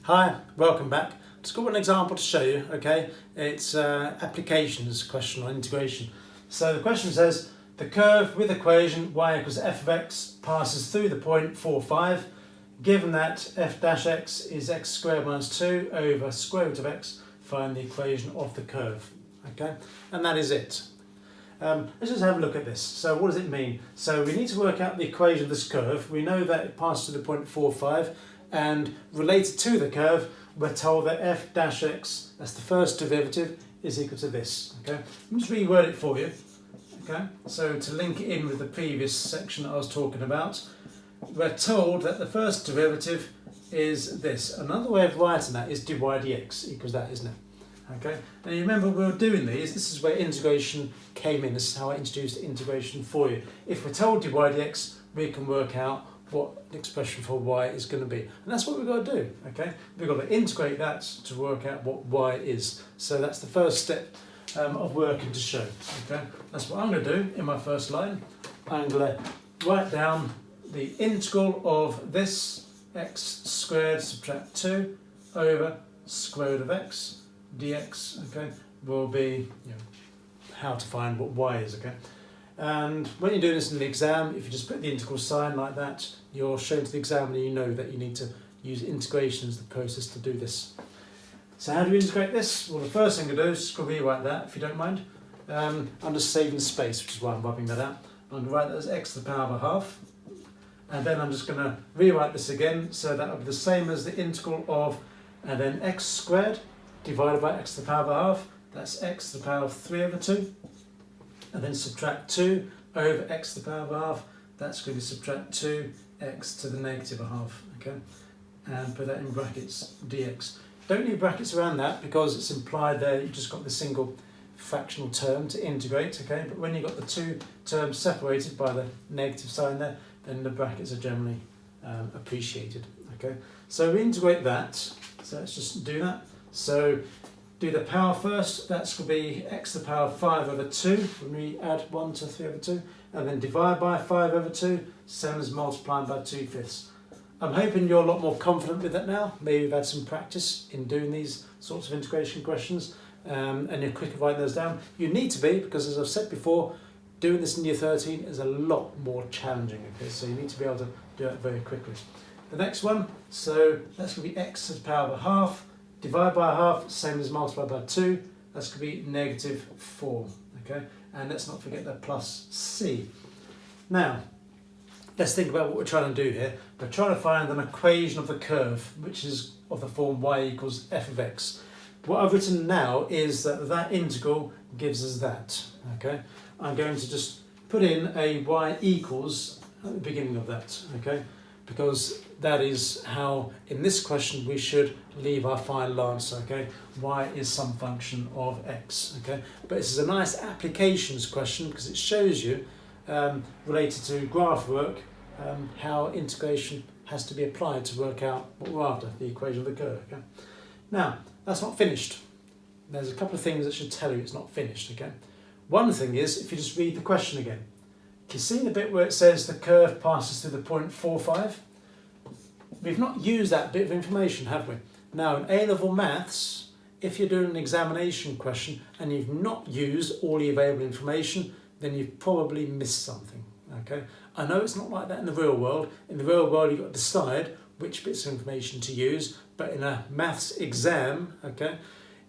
Hi, welcome back. Just got one example to show you, okay? It's applications question on integration. So the question says, the curve with equation y equals f of x passes through the point 4, 5. Given that f dash x is x squared minus 2 over square root of x, find the equation of the curve, okay? And that is it. Let's just have a look at this. So what does it mean? So we need to work out the equation of this curve. We know that it passes through the point 4, 5. And related to the curve, we're told that f dash x, that's the first derivative, is equal to this. Okay, let me just reword it for you. Okay, so to link it in with the previous section that I was talking about, we're told that the first derivative is this. Another way of writing that is dy dx equals that, isn't it? Okay, now you remember we were doing these, this is where integration came in, this is how I introduced integration for you. If we're told dy dx, we can work out what the expression for y is going to be. And that's what we've got to do, okay? We've got to integrate that to work out what y is. So that's the first step of working to show, okay? That's what I'm going to do in my first line. I'm going to write down the integral of this x squared subtract 2 over square root of x dx, okay, will be how to find what y is, okay? And when you're doing this in the exam, if you just put the integral sign like that, you're shown to the examiner, you know that you need to use integration as the process to do this. So how do we integrate this? Well, the first thing to do is just rewrite that, if you don't mind. I'm just saving space, which is why I'm wiping that out. I'm going to write that as x to the power of a half. And then I'm just going to rewrite this again, so that will be the same as the integral of, and then x squared divided by x to the power of a half. That's x to the power of 3 over 2. And then subtract 2 over x to the power of a half. That's going to be subtract 2x to the negative a half, okay? And put that in brackets, dx. Don't need brackets around that because it's implied there you've just got the single fractional term to integrate, okay? But when you've got the two terms separated by the negative sign there, then the brackets are generally appreciated, okay? So we integrate that, so let's just do that. So do the power first, that's going to be x to the power of 5 over 2 when we add 1 to 3 over 2, and then divide by 5 over 2, same as multiplying by 2/5. I'm hoping you're a lot more confident with that now. Maybe you've had some practice in doing these sorts of integration questions and you're quick at writing those down. You need to be, because as I've said before, doing this in year 13 is a lot more challenging, okay? So you need to be able to do it very quickly. The next one, so that's going to be x to the power of a half. Divide by a half, same as multiply by 2, that's going to be negative 4, okay? And let's not forget the plus c. Now, let's think about what we're trying to do here. We're trying to find an equation of the curve, which is of the form y equals f of x. What I've written now is that that integral gives us that, okay? I'm going to just put in a y equals at the beginning of that, okay? Because that is how, in this question, we should leave our final answer, okay? Y is some function of x, okay? But this is a nice applications question because it shows you, related to graph work, how integration has to be applied to work out what we're after, the equation of the curve, okay? Now, that's not finished. There's a couple of things that should tell you it's not finished, okay? One thing is, if you just read the question again, you see the bit where it says the curve passes through the point 4, 5? We've not used that bit of information, have we? Now, in A-level maths, if you're doing an examination question and you've not used all the available information, then you've probably missed something, okay? I know it's not like that in the real world. In the real world, you've got to decide which bits of information to use, but in a maths exam, okay,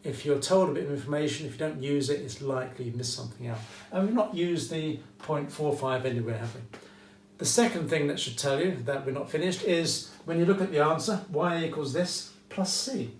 if you're told a bit of information, if you don't use it, it's likely you've missed something out. And we've not used the 0.45 anywhere, have we? The second thing that should tell you that we're not finished is when you look at the answer, y equals this plus c.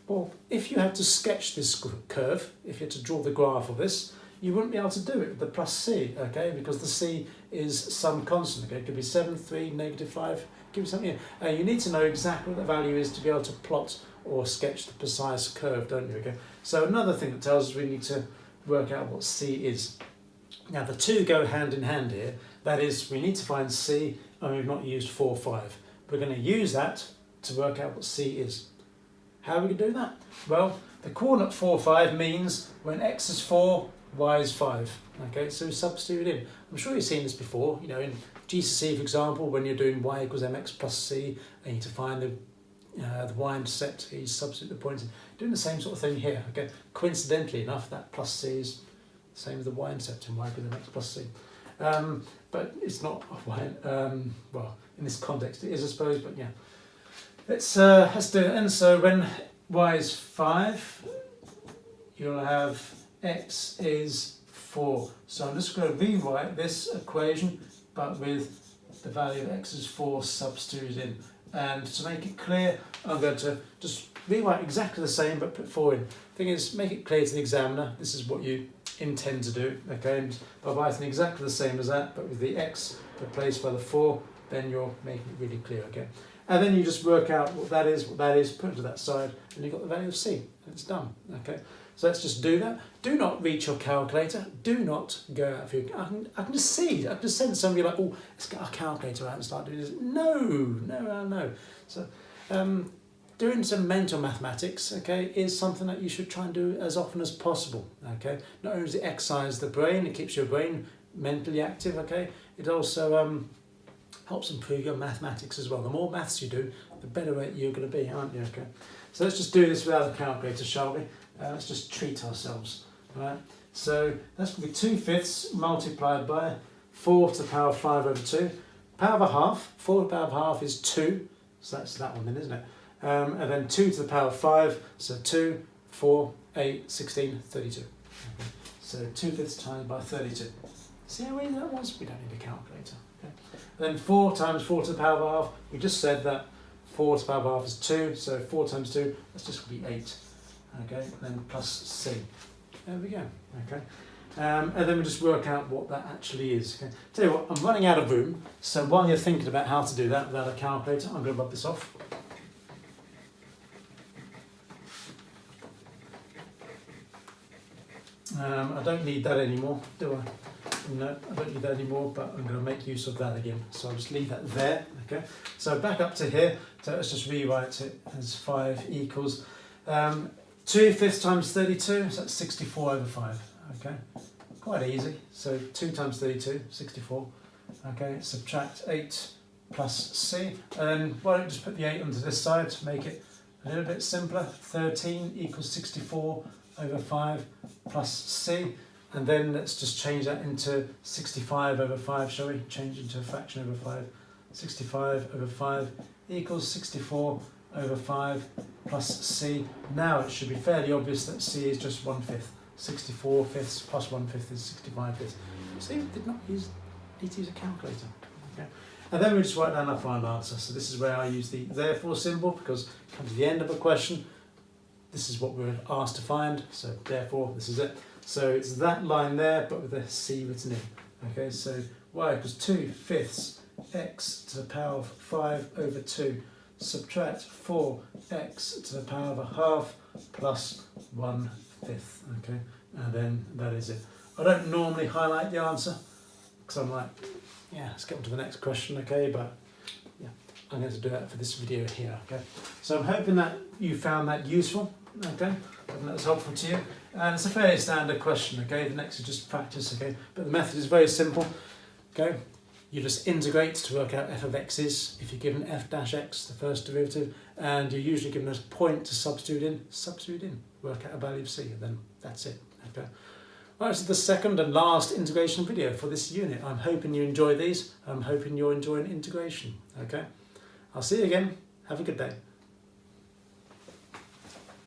Well, if you had to sketch this curve, if you had to draw the graph of this, you wouldn't be able to do it with the plus c, okay? Because the c is some constant, okay? It could be 7, 3, negative 5, give me something. You need to know exactly what the value is to be able to plot or sketch the precise curve, don't you, okay? So another thing that tells us we need to work out what c is. Now the two go hand in hand here. That is, we need to find c and we've not used 4, 5. We're going to use that to work out what c is. How are we going to do that? Well, the coordinate 4, 5 means when x is 4, y is 5. Okay, so substitute in. I'm sure you've seen this before, you know, in GCSE, for example, when you're doing y equals mx plus c, and you need to find the the y-intercept, you substitute the points in. Doing the same sort of thing here. Okay. Coincidentally enough, that plus c is the same as the y-intercept in y equals mx plus c. But it's not y. Well, in this context, it is, I suppose. But yeah, let's do it. And so when y is 5, you'll have x is 4. So I'm just going to rewrite this equation, but with the value of x is 4 substituted in. And to make it clear, I'm going to just rewrite exactly the same, but put 4 in. Thing is, make it clear to the examiner, this is what you intend to do, okay? And by writing exactly the same as that, but with the x replaced by the 4, then you're making it really clear, okay? And then you just work out what that is, put it to that side, and you've got the value of c, and it's done, okay? So let's just do that. Do not reach your calculator. Do not go out for your... I can just see, I can just send somebody like, oh, let's get our calculator out and start doing this. No. So doing some mental mathematics, okay, is something that you should try and do as often as possible, okay? Not only does it exercise the brain, it keeps your brain mentally active, okay? It also helps improve your mathematics as well. The more maths you do, the better you're going to be, aren't you, okay? So let's just do this without a calculator, shall we? Let's just treat ourselves, right? So that's going to be 2/5 multiplied by 4 to the power of 5 over 2. Power of a half, 4 to the power of a half is 2, so that's that one then, isn't it? And then 2 to the power of 5, so 2, 4, 8, 16, 32. Okay. So 2/5 times by 32. See how easy that was? We don't need a calculator. Okay. And then 4 times 4 to the power of a half, we just said that 4 to the power of a half is 2, so 4 times 2, that's just going to be 8. Okay, and then plus c. There we go. Okay, and then we just work out what that actually is. Okay. Tell you what, I'm running out of room, so while you're thinking about how to do that without a calculator, I'm going to rub this off. I don't need that anymore, do I? No, I don't need that anymore, but I'm going to make use of that again. So I'll just leave that there. Okay, so back up to here. So let's just rewrite it as 5 equals 2/5 times 32, so that's 64 over 5, okay? Quite easy, so 2 times 32, 64, okay? Subtract 8 plus c, and why don't you just put the 8 onto this side to make it a little bit simpler. 13 equals 64 over 5 plus c, and then let's just change that into 65 over 5, shall we? Change into a fraction over 5. 65 over 5 equals 64 over 5 plus c. Now it should be fairly obvious that c is just 1/5. 64 fifths plus 1/5 is 65 fifths. See, did not need to use a calculator. Okay. And then we just write down our final answer. So this is where I use the therefore symbol, because come to the end of a question, this is what we're asked to find. So therefore, this is it. So it's that line there, but with a c written in. Okay, so y equals 2/5 x to the power of 5 over 2. Subtract 4x to the power of a half plus 1/5, okay, and then that is it. I don't normally highlight the answer because I'm like, yeah, let's get on to the next question, okay, but yeah, I'm going to do that for this video here, okay. So I'm hoping that you found that useful, okay, hoping that was helpful to you, and it's a fairly standard question, okay. The next is just practice, okay, but the method is very simple, okay. You just integrate to work out f of x's if you're given f dash x, the first derivative, and you're usually given a point to substitute in, work out a value of c, and then that's it. Okay. Well, this is the second and last integration video for this unit. I'm hoping you enjoy these. I'm hoping you're enjoying integration. Okay. I'll see you again. Have a good day.